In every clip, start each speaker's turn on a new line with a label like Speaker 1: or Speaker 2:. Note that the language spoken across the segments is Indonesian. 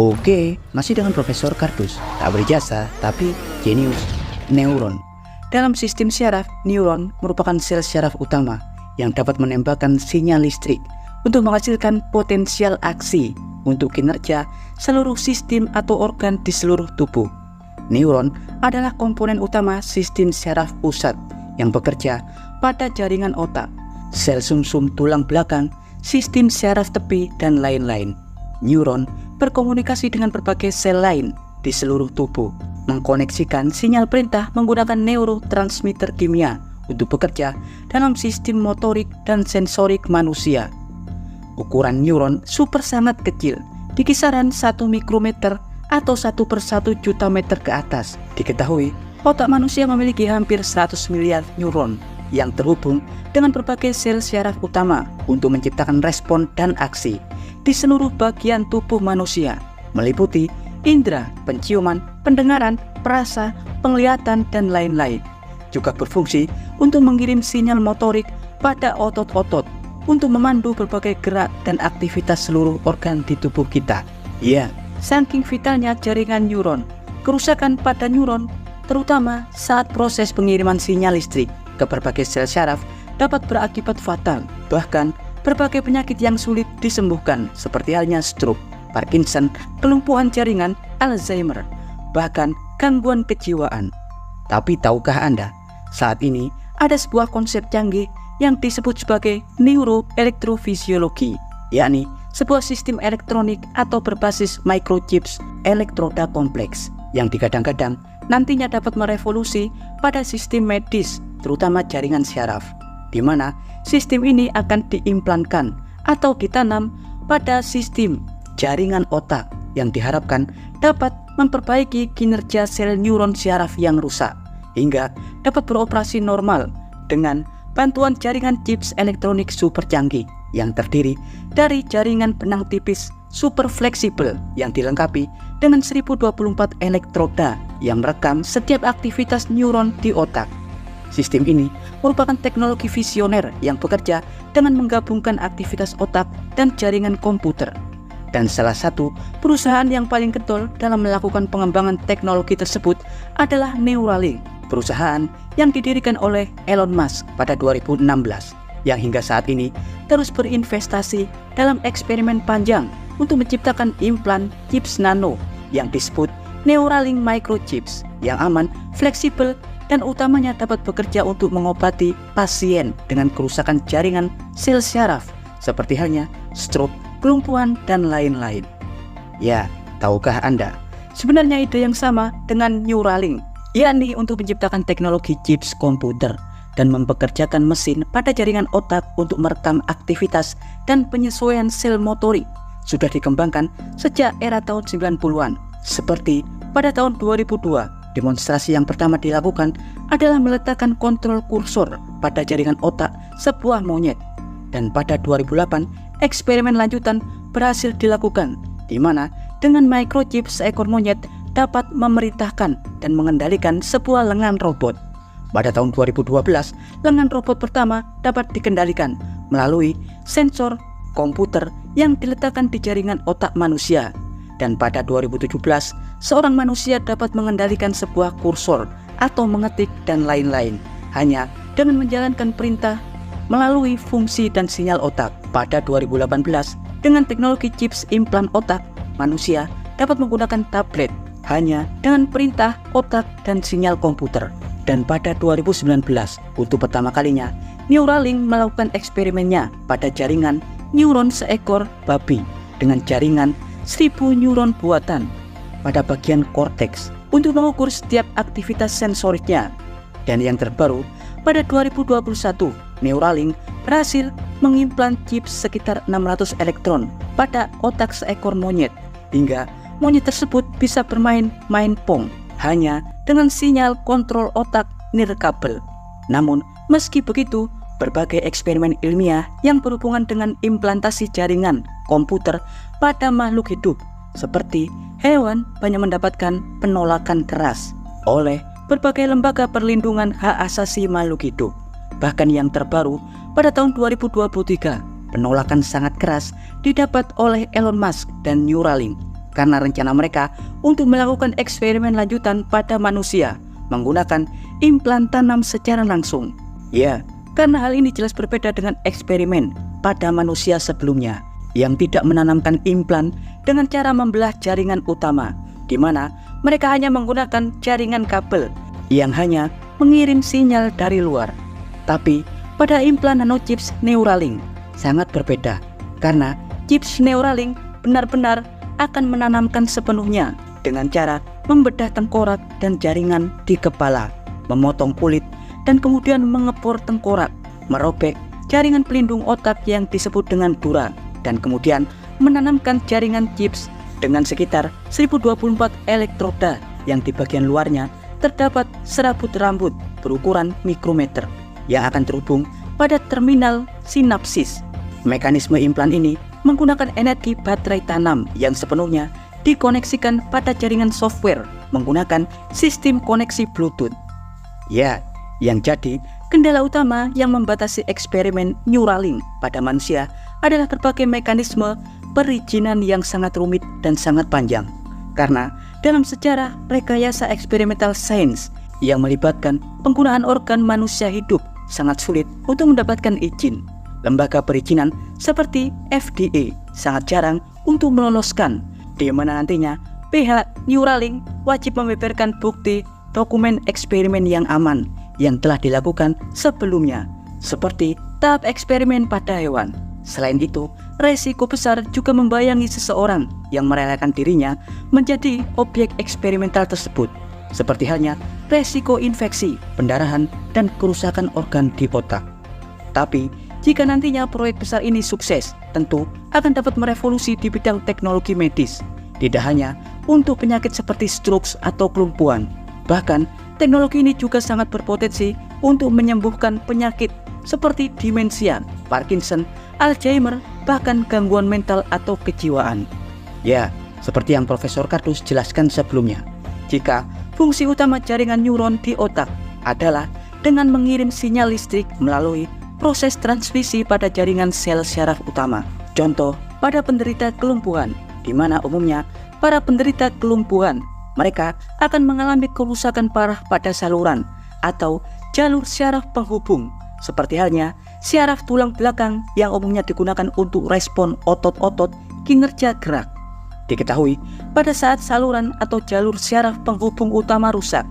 Speaker 1: Oke, masih dengan Profesor Kardus. Tak berjasa, tapi jenius. Neuron. Dalam sistem syaraf, neuron merupakan sel syaraf utama yang dapat menembakkan sinyal listrik untuk menghasilkan potensial aksi untuk kinerja seluruh sistem atau organ di seluruh tubuh. Neuron adalah komponen utama sistem syaraf pusat yang bekerja pada jaringan otak, sel sumsum tulang belakang, sistem syaraf tepi, dan lain-lain. Neuron berkomunikasi dengan berbagai sel lain di seluruh tubuh, mengkoneksikan sinyal perintah menggunakan neurotransmitter kimia untuk bekerja dalam sistem motorik dan sensorik manusia. Ukuran neuron super sangat kecil, di kisaran 1 mikrometer atau 1/1 juta meter ke atas. Diketahui, otak manusia memiliki hampir 100 miliar neuron yang terhubung dengan berbagai sel syaraf utama untuk menciptakan respon dan aksi di seluruh bagian tubuh manusia, meliputi indera, penciuman, pendengaran, perasa, penglihatan, dan lain-lain. Juga berfungsi untuk mengirim sinyal motorik pada otot-otot untuk memandu berbagai gerak dan aktivitas seluruh organ di tubuh kita. Ya, saking vitalnya jaringan neuron, kerusakan pada neuron, terutama saat proses pengiriman sinyal listrik ke berbagai sel syaraf, dapat berakibat fatal. Bahkan berbagai penyakit yang sulit disembuhkan seperti halnya stroke, Parkinson, kelumpuhan jaringan, Alzheimer, bahkan gangguan kejiwaan. Tapi tahukah Anda, saat ini ada sebuah konsep canggih yang disebut sebagai neuroelektrofisiologi, yakni sebuah sistem elektronik atau berbasis microchips elektroda kompleks yang digadang-gadang nantinya dapat merevolusi pada sistem medis, terutama jaringan syaraf, di mana sistem ini akan diimplankan atau ditanam pada sistem jaringan otak yang diharapkan dapat memperbaiki kinerja sel neuron syaraf yang rusak hingga dapat beroperasi normal dengan bantuan jaringan chips elektronik super canggih yang terdiri dari jaringan benang tipis super fleksibel yang dilengkapi dengan 1024 elektroda yang merekam setiap aktivitas neuron di otak. Sistem ini merupakan teknologi visioner yang bekerja dengan menggabungkan aktivitas otak dan jaringan komputer. Dan salah satu perusahaan yang paling getol dalam melakukan pengembangan teknologi tersebut adalah Neuralink, perusahaan yang didirikan oleh Elon Musk pada 2016, yang hingga saat ini terus berinvestasi dalam eksperimen panjang untuk menciptakan implan chips nano yang disebut Neuralink microchips yang aman, fleksibel, dan utamanya dapat bekerja untuk mengobati pasien dengan kerusakan jaringan sel syaraf seperti halnya stroke, kelumpuhan, dan lain-lain. Ya, tahukah Anda, sebenarnya ide yang sama dengan Neuralink, yakni untuk menciptakan teknologi chips komputer dan mempekerjakan mesin pada jaringan otak untuk merekam aktivitas dan penyesuaian sel motorik, sudah dikembangkan sejak era tahun 90-an. Seperti pada tahun 2002, demonstrasi yang pertama dilakukan adalah meletakkan kontrol kursor pada jaringan otak sebuah monyet. Dan pada 2008, eksperimen lanjutan berhasil dilakukan, di mana dengan microchip seekor monyet dapat memerintahkan dan mengendalikan sebuah lengan robot. Pada tahun 2012, lengan robot pertama dapat dikendalikan melalui sensor komputer yang diletakkan di jaringan otak manusia. Dan pada 2017, seorang manusia dapat mengendalikan sebuah kursor atau mengetik dan lain-lain hanya dengan menjalankan perintah melalui fungsi dan sinyal otak. Pada 2018, dengan teknologi chips implan otak, manusia dapat menggunakan tablet hanya dengan perintah otak dan sinyal komputer. Dan pada 2019, untuk pertama kalinya, Neuralink melakukan eksperimennya pada jaringan neuron seekor babi dengan jaringan 1000 neuron buatan pada bagian korteks untuk mengukur setiap aktivitas sensoriknya. Dan yang terbaru, pada 2021, Neuralink berhasil mengimplan chip sekitar 600 elektron pada otak seekor monyet, hingga monyet tersebut bisa bermain pong hanya dengan sinyal kontrol otak nirkabel. Namun, meski begitu, berbagai eksperimen ilmiah yang berhubungan dengan implantasi jaringan komputer pada makhluk hidup seperti hewan banyak mendapatkan penolakan keras oleh berbagai lembaga perlindungan hak asasi makhluk hidup. Bahkan yang terbaru, pada tahun 2023, penolakan sangat keras didapat oleh Elon Musk dan Neuralink karena rencana mereka untuk melakukan eksperimen lanjutan pada manusia menggunakan implan tanam secara langsung. Ya, karena hal ini jelas berbeda dengan eksperimen pada manusia sebelumnya yang tidak menanamkan implan dengan cara membelah jaringan utama, di mana mereka hanya menggunakan jaringan kabel yang hanya mengirim sinyal dari luar. Tapi pada implan nanochips Neuralink sangat berbeda, karena chips Neuralink benar-benar akan menanamkan sepenuhnya dengan cara membedah tengkorak dan jaringan di kepala, memotong kulit, dan kemudian mengepor tengkorak, merobek jaringan pelindung otak yang disebut dengan dura, dan kemudian menanamkan jaringan chips dengan sekitar 1024 elektroda yang di bagian luarnya terdapat serabut rambut berukuran mikrometer yang akan terhubung pada terminal sinapsis. Mekanisme implan ini menggunakan energi baterai tanam yang sepenuhnya dikoneksikan pada jaringan software menggunakan sistem koneksi Bluetooth. Ya, yang jadi kendala utama yang membatasi eksperimen Neuralink pada manusia adalah berbagai mekanisme perizinan yang sangat rumit dan sangat panjang. Karena dalam sejarah rekayasa eksperimental sains yang melibatkan penggunaan organ manusia hidup sangat sulit untuk mendapatkan izin. Lembaga perizinan seperti FDA sangat jarang untuk meloloskan, di mana nantinya pihak Neuralink wajib membeberkan bukti dokumen eksperimen yang aman yang telah dilakukan sebelumnya, seperti tahap eksperimen pada hewan. Selain itu, resiko besar juga membayangi seseorang yang merelakan dirinya menjadi objek eksperimental tersebut, seperti halnya resiko infeksi, pendarahan, dan kerusakan organ di otak. Tapi, jika nantinya proyek besar ini sukses, tentu akan dapat merevolusi di bidang teknologi medis, tidak hanya untuk penyakit seperti stroke atau kelumpuhan. Bahkan, teknologi ini juga sangat berpotensi untuk menyembuhkan penyakit seperti demensia, Parkinson, Alzheimer, bahkan gangguan mental atau kejiwaan. Ya, seperti yang Profesor Kardus jelaskan sebelumnya, jika fungsi utama jaringan neuron di otak adalah dengan mengirim sinyal listrik melalui proses transmisi pada jaringan sel syaraf utama. Contoh, pada penderita kelumpuhan, di mana umumnya para penderita kelumpuhan mereka akan mengalami kerusakan parah pada saluran atau jalur syaraf penghubung, seperti halnya syaraf tulang belakang yang umumnya digunakan untuk respon otot-otot kinerja gerak. Diketahui, pada saat saluran atau jalur syaraf penghubung utama rusak,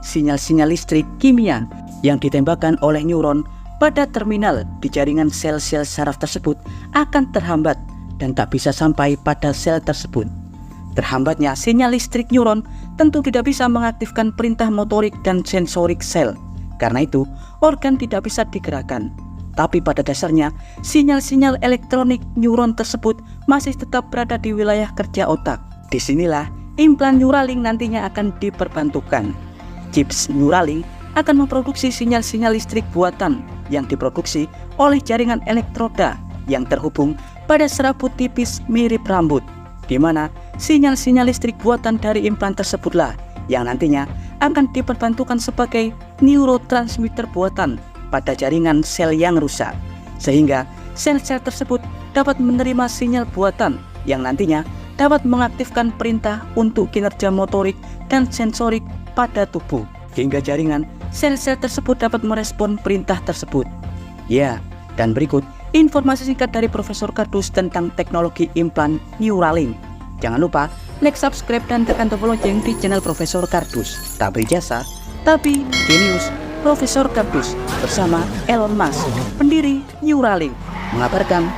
Speaker 1: sinyal-sinyal listrik kimia yang ditembakkan oleh neuron pada terminal di jaringan sel-sel saraf tersebut akan terhambat dan tak bisa sampai pada sel tersebut. Terhambatnya sinyal listrik neuron tentu tidak bisa mengaktifkan perintah motorik dan sensorik sel. Karena itu, organ tidak bisa digerakkan. Tapi pada dasarnya, sinyal-sinyal elektronik neuron tersebut masih tetap berada di wilayah kerja otak. Disinilah implan Neuralink nantinya akan diperbantukan. Chips Neuralink akan memproduksi sinyal-sinyal listrik buatan yang diproduksi oleh jaringan elektroda yang terhubung pada serabut tipis mirip rambut, di mana sinyal-sinyal listrik buatan dari implan tersebutlah yang nantinya akan diperbantukan sebagai neurotransmitter buatan pada jaringan sel yang rusak, sehingga sel-sel tersebut dapat menerima sinyal buatan yang nantinya dapat mengaktifkan perintah untuk kinerja motorik dan sensorik pada tubuh, hingga jaringan sel-sel tersebut dapat merespon perintah tersebut. Ya, dan berikut informasi singkat dari Profesor Kardus tentang teknologi implan Neuralink. Jangan lupa like, subscribe, dan tekan tombol lonceng di channel Profesor Kardus. Tak berjasa, tapi genius. Profesor Kardus bersama Elon Musk, pendiri Neuralink, mengabarkan